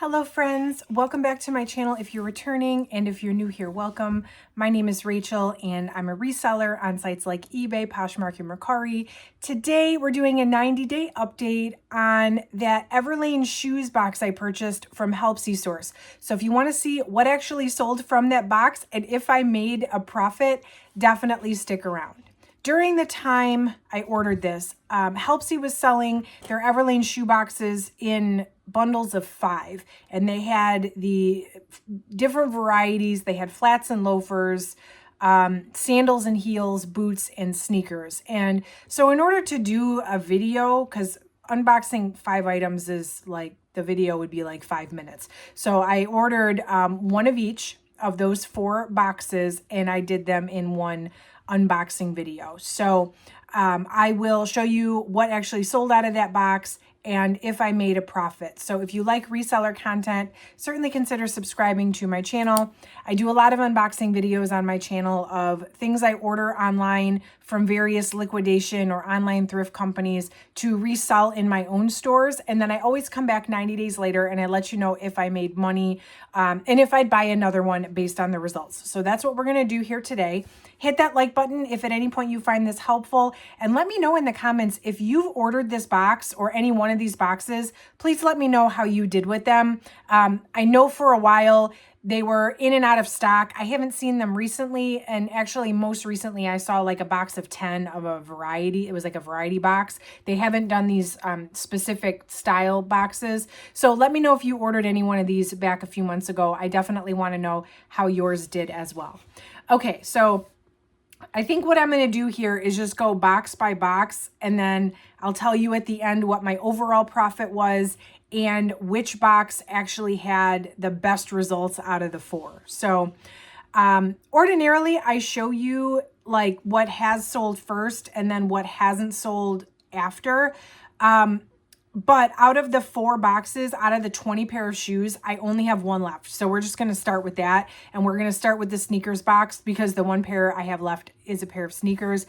Hello friends, welcome back to my channel if you're returning, and if you're new here, welcome. My name is Rachel and I'm a reseller on sites like eBay, Posh, and Mercari. Today we're doing a 90-day update on that Everlane shoes box I purchased from Helpsy source. So if you want to see what actually sold from that box and if I made a profit, definitely stick around. During the time I ordered this, Helpsy was selling their Everlane shoe boxes in bundles of 5, and they had the different varieties. They had flats and loafers, sandals and heels, boots and sneakers. And so in order to do a video, because unboxing 5 items is like, the video would be like 5 minutes. So I ordered one of each of those 4 boxes, and I did them in one unboxing video. So I will show you what actually sold out of that box and if I made a profit. So if you like reseller content, certainly consider subscribing to my channel. I do a lot of unboxing videos on my channel of things I order online from various liquidation or online thrift companies to resell in my own stores. And then I always come back 90 days later and I let you know if I made money and if I'd buy another one based on the results. So that's what we're gonna do here today. Hit that like button if at any point you find this helpful, and let me know in the comments if you've ordered this box or any one of these boxes. Please let me know how you did with them. I know for a while they were in and out of stock. I haven't seen them recently, and actually most recently I saw like a box of 10 of a variety. It was like a variety box. They haven't done these specific style boxes. So let me know if you ordered any one of these back a few months ago. I definitely want to know how yours did as well. Okay, so I think what I'm going to do here is just go box by box, and then I'll tell you at the end what my overall profit was and which box actually had the best results out of the 4. So ordinarily I show you like what has sold first and then what hasn't sold after. But out of the 4 boxes, out of the 20 pair of shoes, I only have 1 left. So we're just going to start with that. And we're going to start with the sneakers box because the 1 pair I have left is a pair of sneakers.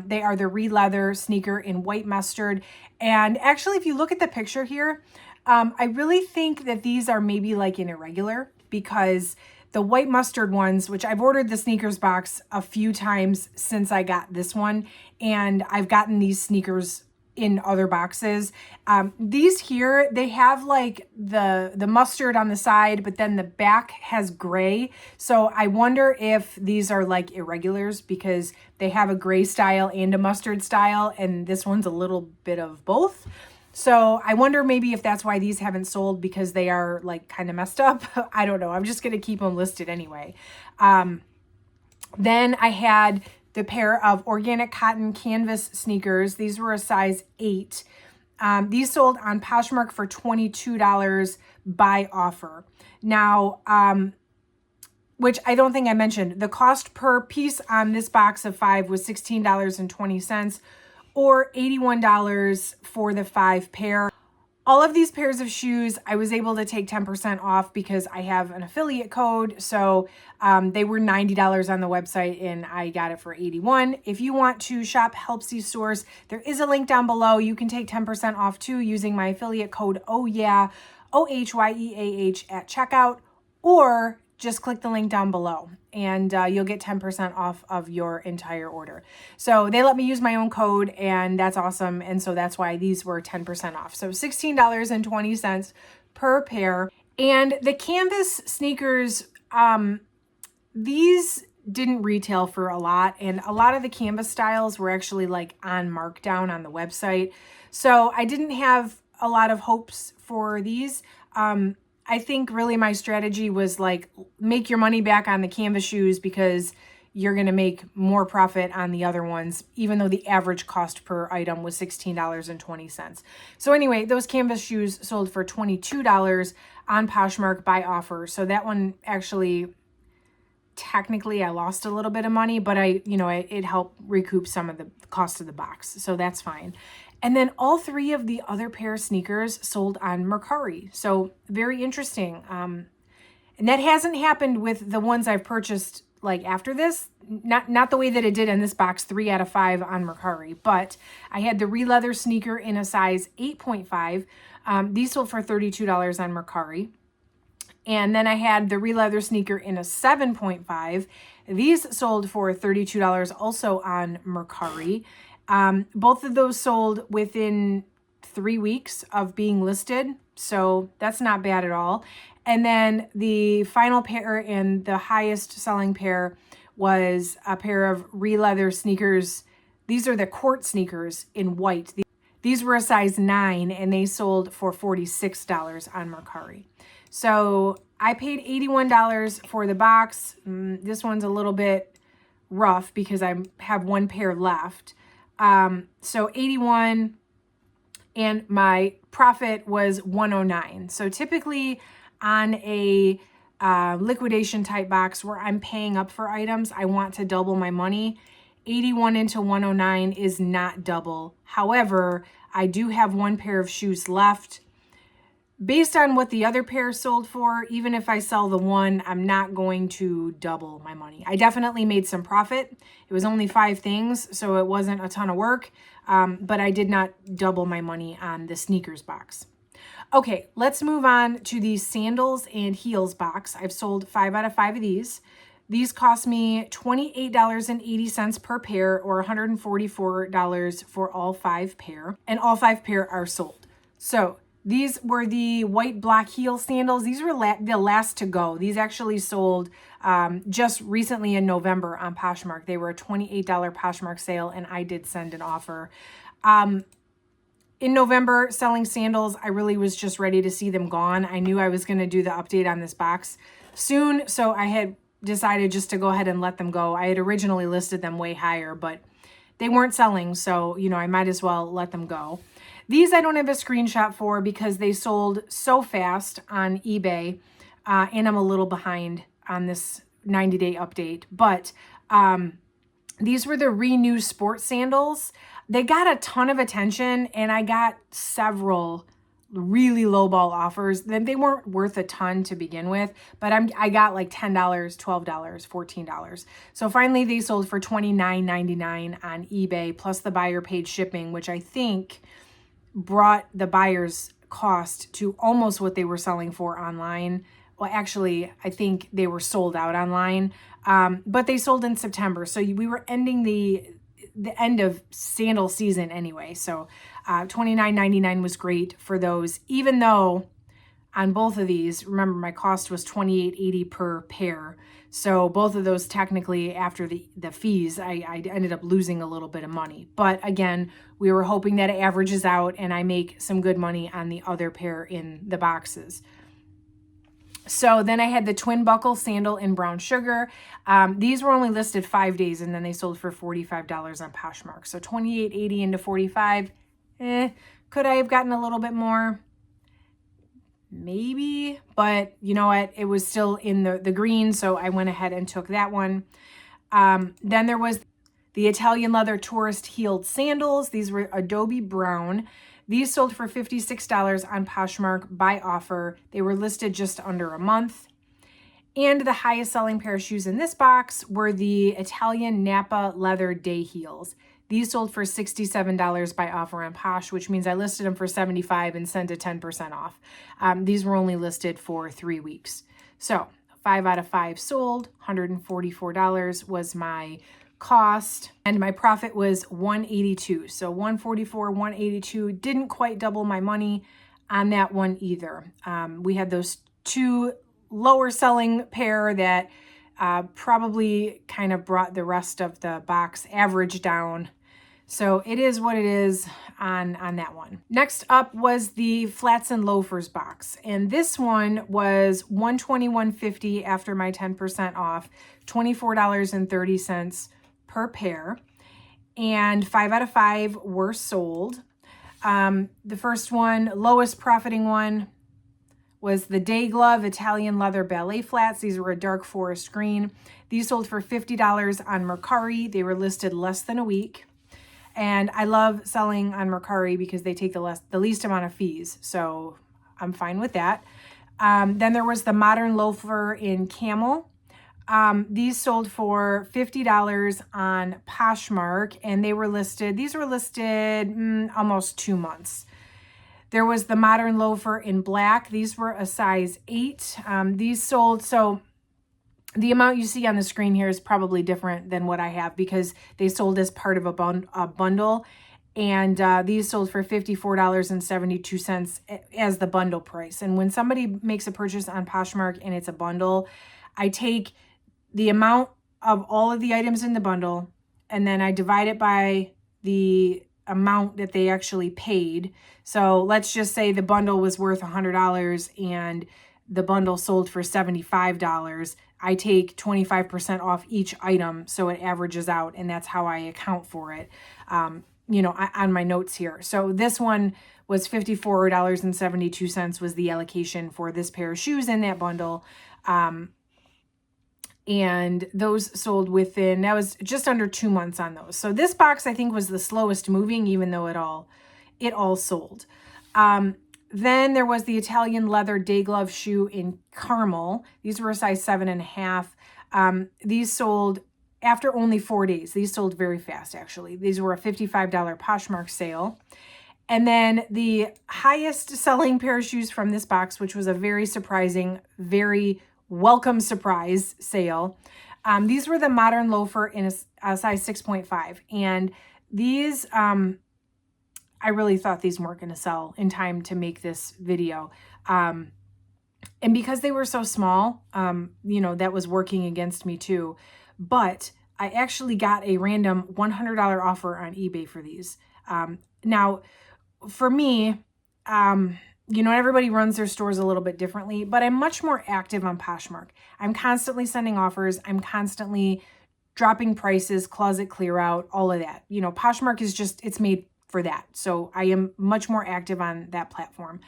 They are the Re-Leather sneaker in white mustard. And actually, if you look at the picture here, I really think that these are maybe like an irregular, because the white mustard ones, which I've ordered the sneakers box a few times since I got this one, and I've gotten these sneakers in other boxes. These here, they have like the mustard on the side, but then the back has gray. So I wonder if these are like irregulars because they have a gray style and a mustard style, and this one's a little bit of both. So I wonder maybe if that's why these haven't sold, because they are like kind of messed up. I don't know. I'm just going to keep them listed anyway. Then I had the pair of organic cotton canvas sneakers. These were a size 8. These sold on Poshmark for $22 by offer. Now, which I don't think I mentioned, the cost per piece on this box of 5 was $16.20 or $81 for the 5 pair. All of these pairs of shoes, I was able to take 10% off because I have an affiliate code. So they were $90 on the website and I got it for $81. If you want to shop Helpsy source, there is a link down below. You can take 10% off too using my affiliate code OHYEAH, OHYEAH at checkout, or just click the link down below and you'll get 10% off of your entire order. So they let me use my own code, and that's awesome. And so that's why these were 10% off. So $16.20 per pair. And the canvas sneakers, these didn't retail for a lot. And a lot of the canvas styles were actually like on markdown on the website. So I didn't have a lot of hopes for these. I think really my strategy was like, make your money back on the canvas shoes because you're going to make more profit on the other ones, even though the average cost per item was $16.20. So anyway, those canvas shoes sold for $22 on Poshmark by offer. So that one actually, technically I lost a little bit of money, but it helped recoup some of the cost of the box. So that's fine. And then all 3 of the other pair of sneakers sold on Mercari. So very interesting. And that hasn't happened with the ones I've purchased like after this. Not the way that it did in this box, 3 out of 5 on Mercari. But I had the Re-Leather sneaker in a size 8.5. These sold for $32 on Mercari. And then I had the Releather sneaker in a 7.5. These sold for $32 also on Mercari. Both of those sold within 3 weeks of being listed, so that's not bad at all. And then the final pair and the highest selling pair was a pair of Releather sneakers. These are the court sneakers in white. These were a size 9 and they sold for $46 on Mercari. So I paid $81 for the box. This one's a little bit rough because I have one pair left. So $81 and my profit was $109. So typically on a liquidation type box where I'm paying up for items, I want to double my money. 81 into 109 is not double. However, I do have one pair of shoes left. Based on what the other pair sold for, even if I sell the one, I'm not going to double my money. I definitely made some profit. It was only 5 things, so it wasn't a ton of work, but I did not double my money on the sneakers box. Okay, let's move on to the sandals and heels box. I've sold 5 out of 5 of these. These cost me $28.80 per pair, or $144 for all 5 pair, and all 5 pair are sold. So these were the white black heel sandals. These were the last to go. These actually sold just recently in November on Poshmark. They were a $28 Poshmark sale, and I did send an offer. In November, selling sandals, I really was just ready to see them gone. I knew I was going to do the update on this box soon, so I had decided just to go ahead and let them go. I had originally listed them way higher, but they weren't selling, so, you know, I might as well let them go. These I don't have a screenshot for because they sold so fast on eBay, and I'm a little behind on this 90-day update. But these were the Renew Sport sandals. They got a ton of attention, and I got several really lowball offers. They weren't worth a ton to begin with, but I got like $10, $12, $14. So finally they sold for $29.99 on eBay, plus the buyer paid shipping, which I think brought the buyer's cost to almost what they were selling for online. Well, actually, I think they were sold out online, but they sold in September. So we were ending the end of sandal season anyway. So $29.99 was great for those, even though on both of these, remember my cost was $28.80 per pair. So both of those technically after the fees, I ended up losing a little bit of money. But again, we were hoping that it averages out and I make some good money on the other pair in the boxes. So then I had the twin buckle sandal in brown sugar. These were only listed 5 days and then they sold for $45 on Poshmark. So $28.80 into $45. Could I have gotten a little bit more? Maybe, but you know what? It was still in the green, so I went ahead and took that one. Then there was the Italian leather tourist heeled sandals. These were Adobe brown. These sold for $56 on Poshmark by offer. They were listed just under a month. And the highest selling pair of shoes in this box were the Italian Napa leather day heels. These sold for $67 by offer on Posh, which means I listed them for $75 and sent a 10% off. These were only listed for 3 weeks. So 5 out of 5 sold, $144 was my cost, and my profit was $182. So $144, $182, didn't quite double my money on that one either. We had those 2 lower selling pair that probably kind of brought the rest of the box average down. So it is what it is on that one. Next up was the flats and loafers box. And this one was $121.50 after my 10% off, $24.30 per pair. And 5 out of 5 were sold. The first one, lowest profiting one, was the Day Glove Italian leather ballet flats. These were a dark forest green. These sold for $50 on Mercari. They were listed less than a week. And I love selling on Mercari because they take the least amount of fees. So I'm fine with that. Then there was the modern loafer in camel. These sold for $50 on Poshmark, and these were listed almost 2 months. There was the modern loafer in black. These were a size 8. These sold, so the amount you see on the screen here is probably different than what I have because they sold as part of a bundle. And these sold for $54.72 as the bundle price. And when somebody makes a purchase on Poshmark and it's a bundle, I take the amount of all of the items in the bundle and then I divide it by the amount that they actually paid. So let's just say the bundle was worth $100 and the bundle sold for $75. I take 25% off each item, so it averages out, and that's how I account for it, you know, on my notes here. So this one was $54.72 was the allocation for this pair of shoes in that bundle. And those sold within, that was just under 2 months on those. So this box I think was the slowest moving, even though it all sold. Then there was the Italian leather day glove shoe in caramel. These were a size 7.5. These sold after only 4 days. These sold very fast, actually. These were a $55 Poshmark sale. And then the highest selling pair of shoes from this box, which was a very surprising, very welcome surprise sale. These were the modern loafer in a size 6.5. And these, I really thought these weren't going to sell in time to make this video. And because they were so small, you know, that was working against me too. But I actually got a random $100 offer on eBay for these. Now, for me, you know, everybody runs their stores a little bit differently, but I'm much more active on Poshmark. I'm constantly sending offers. I'm constantly dropping prices, closet clear out, all of that. You know, Poshmark is just, it's made for that. So I am much more active on that platform.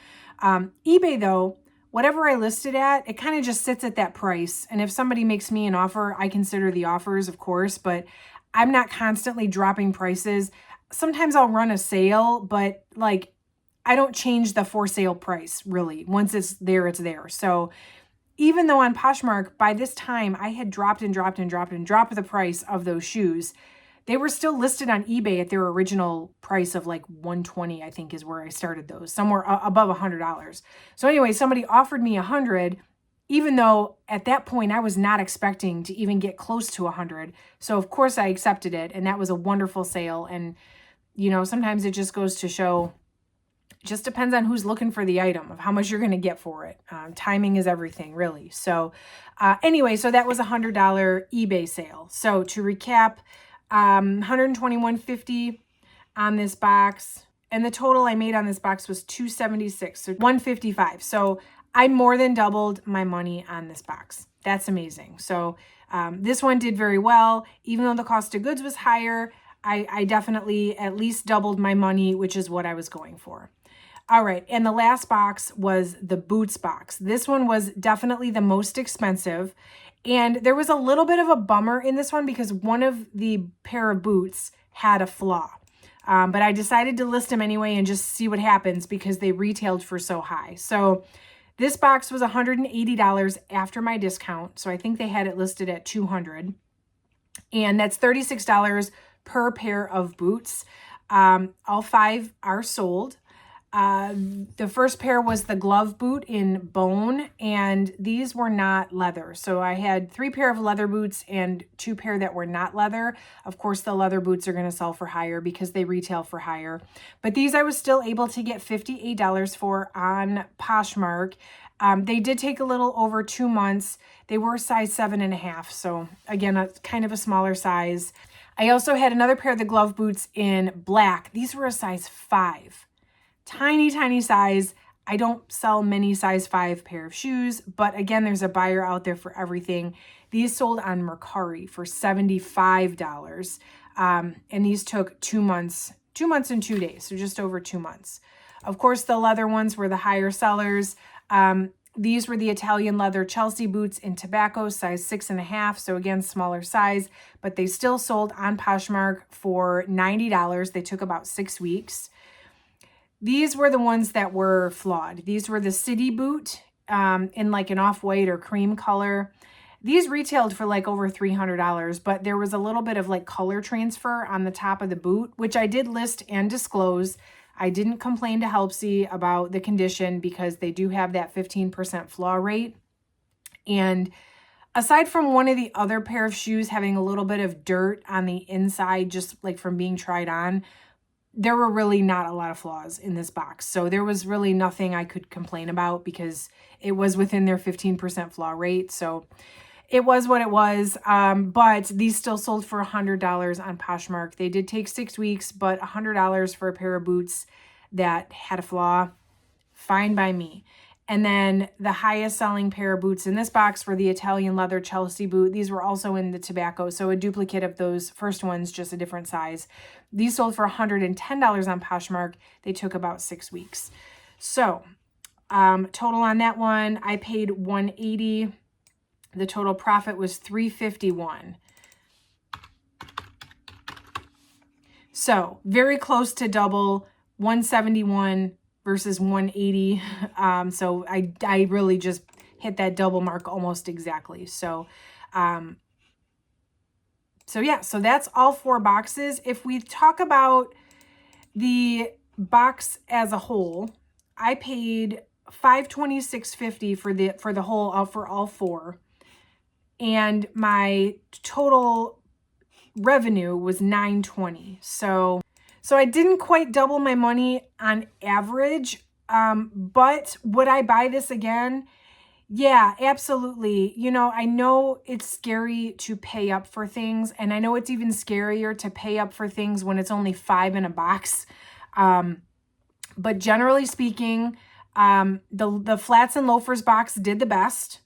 eBay though, whatever I listed at, it kind of just sits at that price. And if somebody makes me an offer, I consider the offers, of course, but I'm not constantly dropping prices. Sometimes I'll run a sale, but like, I don't change the for sale price really. Once it's there, it's there. So even though on Poshmark, by this time I had dropped the price of those shoes, they were still listed on eBay at their original price of like $120, I think is where I started those, somewhere above $100. So anyway, somebody offered me $100, even though at that point I was not expecting to even get close to $100. So of course I accepted it, and that was a wonderful sale. And you know, sometimes it just goes to show, it just depends on who's looking for the item, of how much you're going to get for it. Timing is everything, really. So anyway, so that was a $100 eBay sale. So to recap, $121.50 on this box, and the total I made on this box was $276, so $155. So I more than doubled my money on this box. That's amazing. So this one did very well. Even though the cost of goods was higher, I definitely at least doubled my money, which is what I was going for. All right, and the last box was the boots box. This one was definitely the most expensive. And there was a little bit of a bummer in this one because one of the pair of boots had a flaw. But I decided to list them anyway and just see what happens because they retailed for so high. So this box was $180 after my discount. So I think they had it listed at $200. And that's $36 per pair of boots. All 5 are sold. The first pair was the glove boot in bone, and these were not leather. So I had 3 pair of leather boots and 2 pair that were not leather. Of course, the leather boots are going to sell for higher because they retail for higher. But these I was still able to get $58 for on Poshmark. They did take a little over 2 months. They were size 7.5. So again, a kind of a smaller size. I also had another pair of the glove boots in black. These were a size 5. Tiny, tiny size. I don't sell many size 5 pair of shoes, but again, there's a buyer out there for everything. These sold on Mercari for $75. And these took 2 months, 2 months and 2 days. So just over 2 months. Of course, the leather ones were the higher sellers. These were the Italian leather Chelsea boots in tobacco, size 6.5. So again, smaller size, but they still sold on Poshmark for $90. They took about 6 weeks. These were the ones that were flawed. These were the city boot in like an off-white or cream color. These retailed for like over $300, but there was a little bit of like color transfer on the top of the boot, which I did list and disclose. I didn't complain to Helpsy about the condition because they do have that 15% flaw rate. And aside from one of the other pair of shoes having a little bit of dirt on the inside, just like from being tried on, there were really not a lot of flaws in this box. So there was really nothing I could complain about because it was within their 15% flaw rate. So it was what it was. But these still sold for $100 on Poshmark. They did take 6 weeks, but $100 for a pair of boots that had a flaw, fine by me. And then the highest selling pair of boots in this box were the Italian leather Chelsea boot. These were also in the tobacco, so a duplicate of those first ones, just a different size. These sold for $110 on Poshmark. They took about 6 weeks. So total on that one, I paid $180. The total profit was $351. So very close to double, $171 versus $180. So I really just hit that double mark almost exactly. So yeah, so that's all 4 boxes. If we talk about the box as a whole, I paid $526.50 for the whole, for all 4. And my total revenue was $920. So I didn't quite double my money on average, but would I buy this again? Yeah, absolutely. You know, I know it's scary to pay up for things, and I know it's even scarier to pay up for things when it's only 5 in a box. But generally speaking, the flats and loafers box did the best.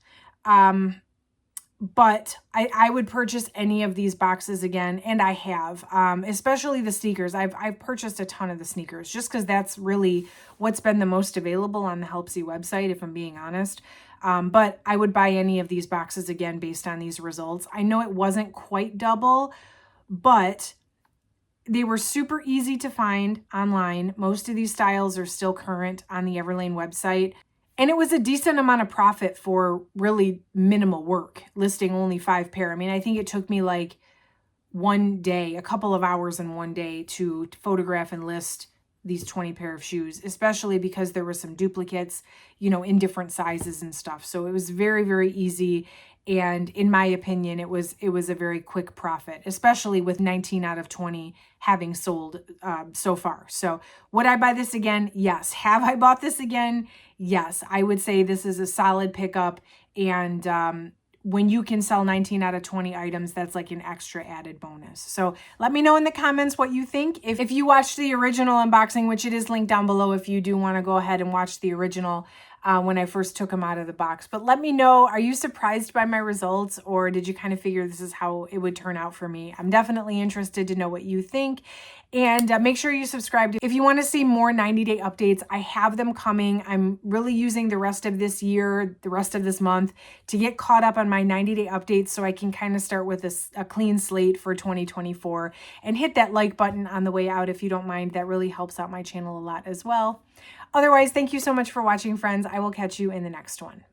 But I would purchase any of these boxes again, and I have, especially the sneakers. I've purchased a ton of the sneakers just because that's really what's been the most available on the Helpsy website, if I'm being honest. But I would buy any of these boxes again based on these results. I know it wasn't quite double, but they were super easy to find online. Most of these styles are still current on the Everlane website. And it was a decent amount of profit for really minimal work, listing only 5 pair. I mean, I think it took me like one day, a couple of hours in one day to photograph and list these 20 pair of shoes, especially because there were some duplicates, you know, in different sizes and stuff. So it was very, very easy. And in my opinion, it was a very quick profit, especially with 19 out of 20 having sold so far. So would I buy this again? Yes. Have I bought this again? Yes. I would say this is a solid pickup. And when you can sell 19 out of 20 items, that's like an extra added bonus. So let me know in the comments what you think. If you watched the original unboxing, which it is linked down below if you do want to go ahead and watch the original when I first took them out of the box. But let me know, are you surprised by my results, or did you kind of figure this is how it would turn out for me? I'm definitely interested to know what you think. And make sure you subscribe. If you want to see more 90-day updates, I have them coming. I'm really using the rest of this year, the rest of this month, to get caught up on my 90-day updates so I can kind of start with a clean slate for 2024. And hit that like button on the way out if you don't mind. That really helps out my channel a lot as well. Otherwise, thank you so much for watching, friends. I will catch you in the next one.